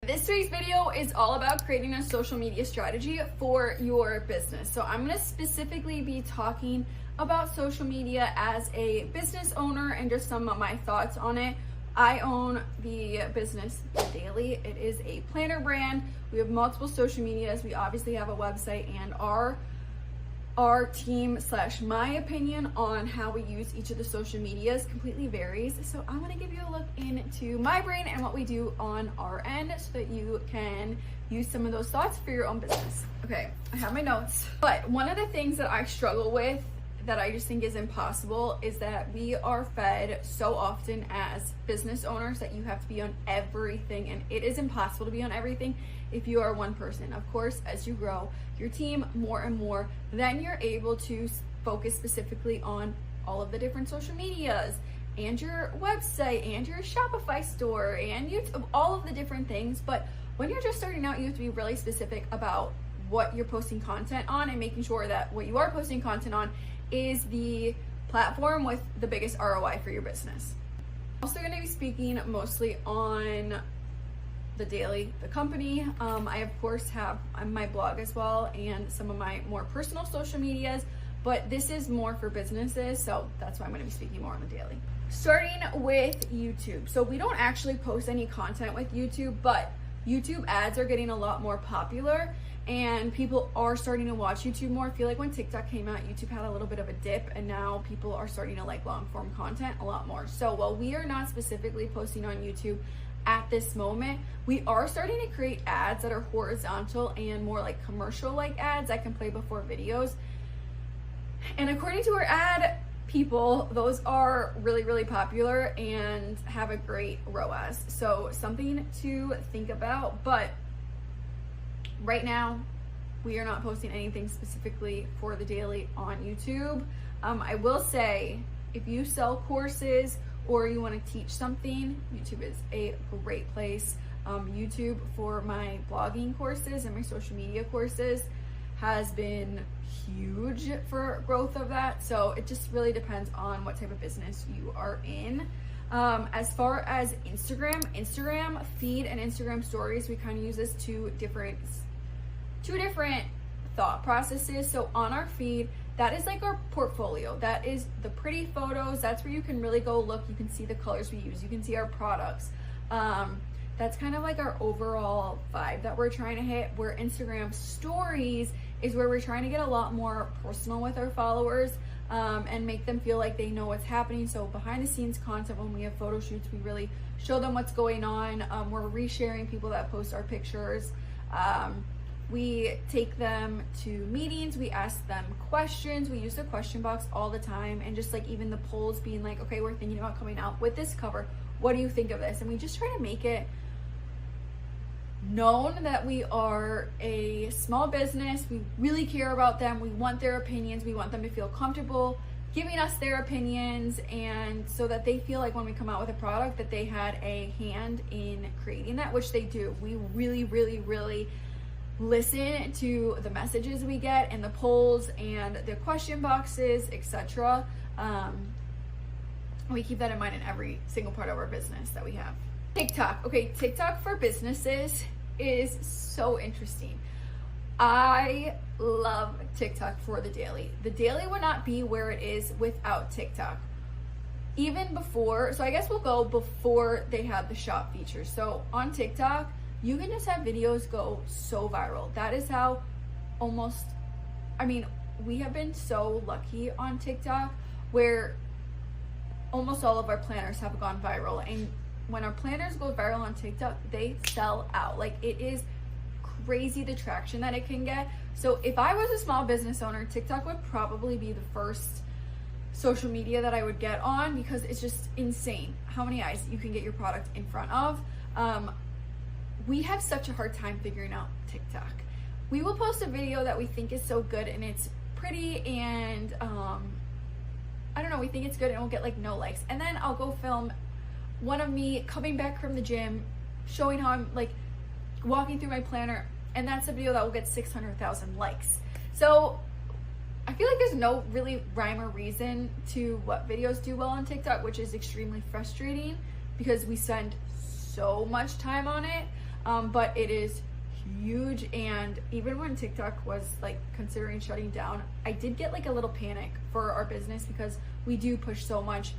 This week's video is all about creating a social media strategy for your business. So I'm going to specifically be talking about social media as a business owner and just some of my thoughts on it. I own the business The Daily. It is a planner brand. We have multiple social medias. We obviously have a website, and our team / my opinion on how we use each of the social medias completely varies. So I'm going to give you a look into my brain and what we do on our end so that you can use some of those thoughts for your own business. Okay, I have my notes. But one of the things that I struggle with that I just think is impossible is that we are fed so often as business owners that you have to be on everything, and it is impossible to be on everything if you are one person. Of course, as you grow your team more and more, then you're able to focus specifically on all of the different social medias and your website and your Shopify store and YouTube, all of the different things. But when you're just starting out, you have to be really specific about what you're posting content on and making sure that what you are posting content on is the platform with the biggest ROI for your business. I'm also going to be speaking mostly on The Daily, the company. I of course have my blog as well and some of my more personal social medias, but this is more for businesses, so that's why I'm going to be speaking more on The Daily. Starting with YouTube. So we don't actually post any content with YouTube, but YouTube ads are getting a lot more popular and people are starting to watch YouTube more. I feel like when TikTok came out, YouTube had a little bit of a dip, and now people are starting to like long form content a lot more. So while we are not specifically posting on YouTube at this moment, we are starting to create ads that are horizontal and more like commercial like ads that can play before videos. And according to our ad people, those are really, really popular and have a great ROAS. So something to think about. But right now, we are not posting anything specifically for The Daily on YouTube. I will say, if you sell courses or you want to teach something, YouTube is a great place. YouTube for my blogging courses and my social media courses has been huge for growth of that. So it just really depends on what type of business you are in. As far as Instagram feed and Instagram stories, we kind of use this two different thought processes. So on our feed, that is like our portfolio. That is the pretty photos. That's where you can really go look. You can see the colors we use. You can see our products. That's kind of like our overall vibe that we're trying to hit. Where Instagram stories is where we're trying to get a lot more personal with our followers and make them feel like they know what's happening. So behind the scenes content, when we have photo shoots, we really show them what's going on. We're resharing people that post our pictures. We take them to meetings, we ask them questions, we use the question box all the time, and just like even the polls being like, okay, we're thinking about coming out with this cover. What do you think of this? And we just try to make it known that we are a small business. We really care about them. We want their opinions. We want them to feel comfortable giving us their opinions, and so that they feel like when we come out with a product that they had a hand in creating that, which they do. We really, really, really listen to the messages we get and the polls and the question boxes, etc. We keep that in mind in every single part of our business that we have. TikTok. Okay, TikTok for businesses is so interesting. I love TikTok for The Daily. The Daily would not be where it is without TikTok. Even before, so I guess we'll go before they had the shop feature. So on TikTok, you can just have videos go so viral. That is how we have been so lucky on TikTok where almost all of our planners have gone viral. And when our planners go viral on TikTok, they sell out. Like, it is crazy the traction that it can get. So if I was a small business owner, TikTok would probably be the first social media that I would get on, because it's just insane how many eyes you can get your product in front of. We have such a hard time figuring out TikTok. We will post a video that we think is so good and it's pretty and we think it's good, and we'll get like no likes. And then I'll go film one of me coming back from the gym, showing how I'm like walking through my planner, and that's a video that will get 600,000 likes. So I feel like there's no really rhyme or reason to what videos do well on TikTok, which is extremely frustrating because we spend so much time on it. but it is huge. And even when TikTok was like considering shutting down, I did get like a little panic for our business because we do push so much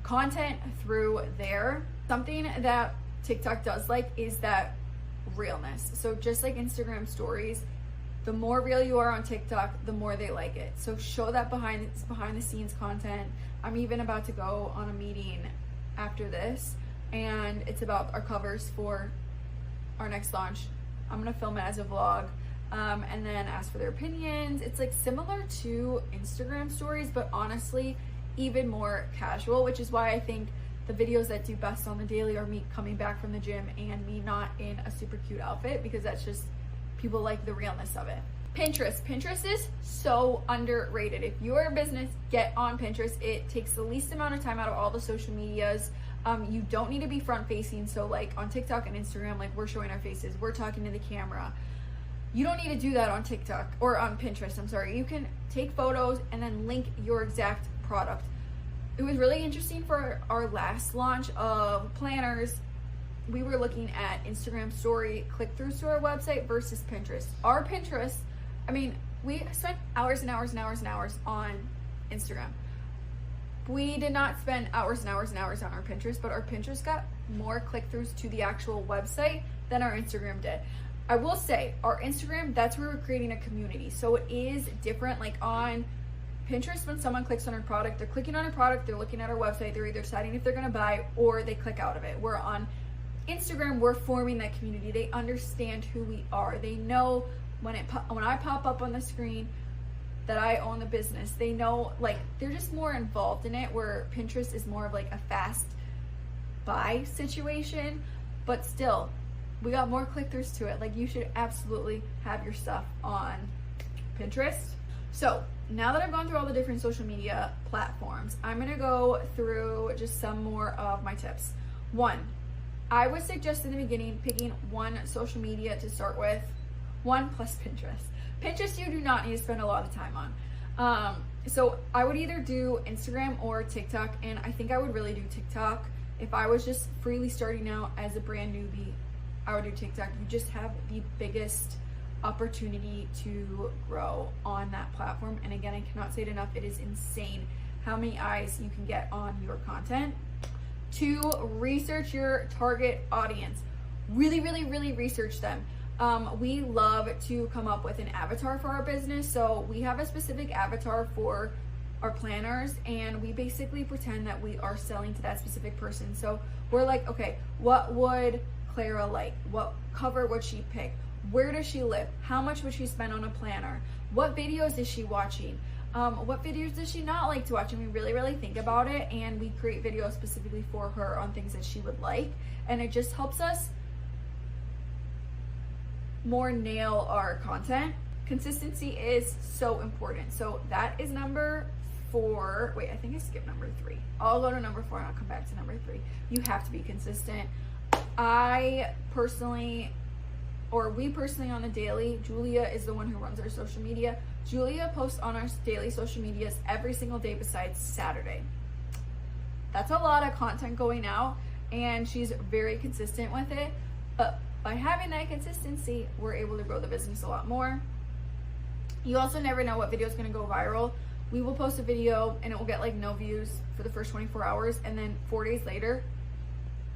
content through there. Something that TikTok does like is that realness. So just like Instagram stories, the more real you are on TikTok, the more they like it. So show that behind the scenes content. I'm even about to go on a meeting after this, and it's about our covers for our next launch. I'm gonna film it as a vlog, and then ask for their opinions. It's like similar to Instagram stories, but honestly, even more casual, which is why I think the videos that do best on the daily are me coming back from the gym and me not in a super cute outfit, because that's just, people like the realness of it. Pinterest is so underrated. If you're a business, get on Pinterest. It takes the least amount of time out of all the social medias. You don't need to be front facing. So like on TikTok and Instagram, like we're showing our faces, we're talking to the camera. You don't need to do that on TikTok or on Pinterest. I'm sorry. You can take photos and then link your exact product. It was really interesting for our last launch of planners. We were looking at Instagram story click-throughs to our website versus Pinterest. Our Pinterest, I mean, we spent hours and hours and hours and hours on Instagram. We did not spend hours and hours and hours on our Pinterest, but our Pinterest got more click-throughs to the actual website than our Instagram did. I will say, our Instagram, that's where we're creating a community. So it is different. Like on Pinterest, when someone clicks on our product, they're clicking on our product, they're looking at our website, they're either deciding if they're gonna buy or they click out of it. We're on Instagram, we're forming that community. They understand who we are. They know when I pop up on the screen that I own the business. They know, like, they're just more involved in it, where Pinterest is more of like a fast buy situation, but still, we got more click-throughs to it. Like, you should absolutely have your stuff on Pinterest. So now that I've gone through all the different social media platforms, I'm gonna go through just some more of my tips. One, I would suggest in the beginning picking one social media to start with, one plus Pinterest. Pinterest you do not need to spend a lot of time on. So I would either do Instagram or TikTok, and I think I would really do TikTok. If I was just freely starting out as a brand newbie, I would do TikTok. You just have the biggest opportunity to grow on that platform. And again, I cannot say it enough, it is insane how many eyes you can get on your content. Two, research your target audience. Really, really, really research them. We love to come up with an avatar for our business. So we have a specific avatar for our planners, and we basically pretend that we are selling to that specific person. So we're like, okay, what would Clara like? What cover would she pick? Where does she live? How much would she spend on a planner? What videos is she watching? What videos does she not like to watch? And we really, really think about it, and we create videos specifically for her on things that she would like. And it just helps us more nail our content. Consistency is so important. So that is number 4. Wait, I think I skipped number 3. I'll go to number 4 and I'll come back to number 3. You have to be consistent. We personally on the daily, Julia is the one who runs our social media. Julia posts on our daily social medias every single day besides Saturday. That's a lot of content going out, and she's very consistent with it. But by having that consistency, we're able to grow the business a lot more. You also never know what video is going to go viral. We will post a video and it will get like no views for the first 24 hours, and then 4 days later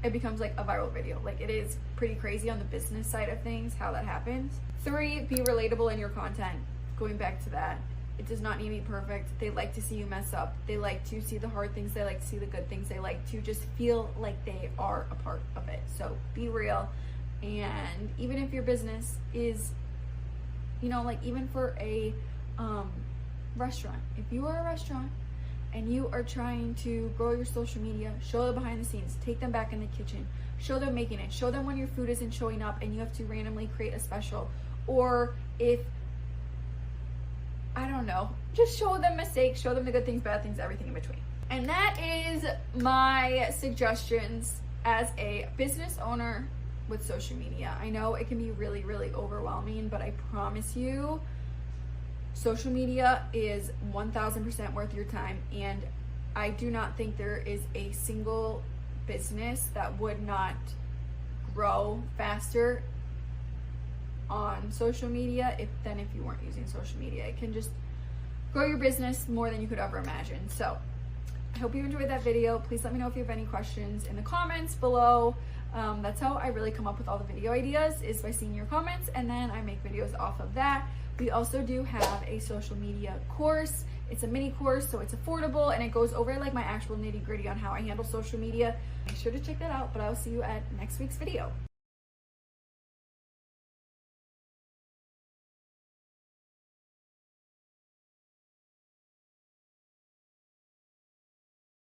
it becomes like a viral video. Like, it is pretty crazy on the business side of things how that happens. 3, be relatable in your content. Going back to that, it does not need to be perfect. They like to see you mess up. They like to see the hard things. They like to see the good things. They like to just feel like they are a part of it. So be real. And even if your business is, like even for a restaurant, if you are a restaurant and you are trying to grow your social media, show them behind the scenes, take them back in the kitchen, show them making it, show them when your food isn't showing up and you have to randomly create a special, or if, I don't know, just show them mistakes, show them the good things, bad things, everything in between. And that is my suggestions as a business owner with social media. I know it can be really, really overwhelming, but I promise you, social media is 1000% worth your time. And I do not think there is a single business that would not grow faster on social media than if you weren't using social media. It can just grow your business more than you could ever imagine. So I hope you enjoyed that video. Please let me know if you have any questions in the comments below. That's how I really come up with all the video ideas, is by seeing your comments, and then I make videos off of that. We also do have a social media course. It's a mini course, so it's affordable, and it goes over like my actual nitty-gritty on how I handle social media. Make sure to check that out, but I will see you at next week's video.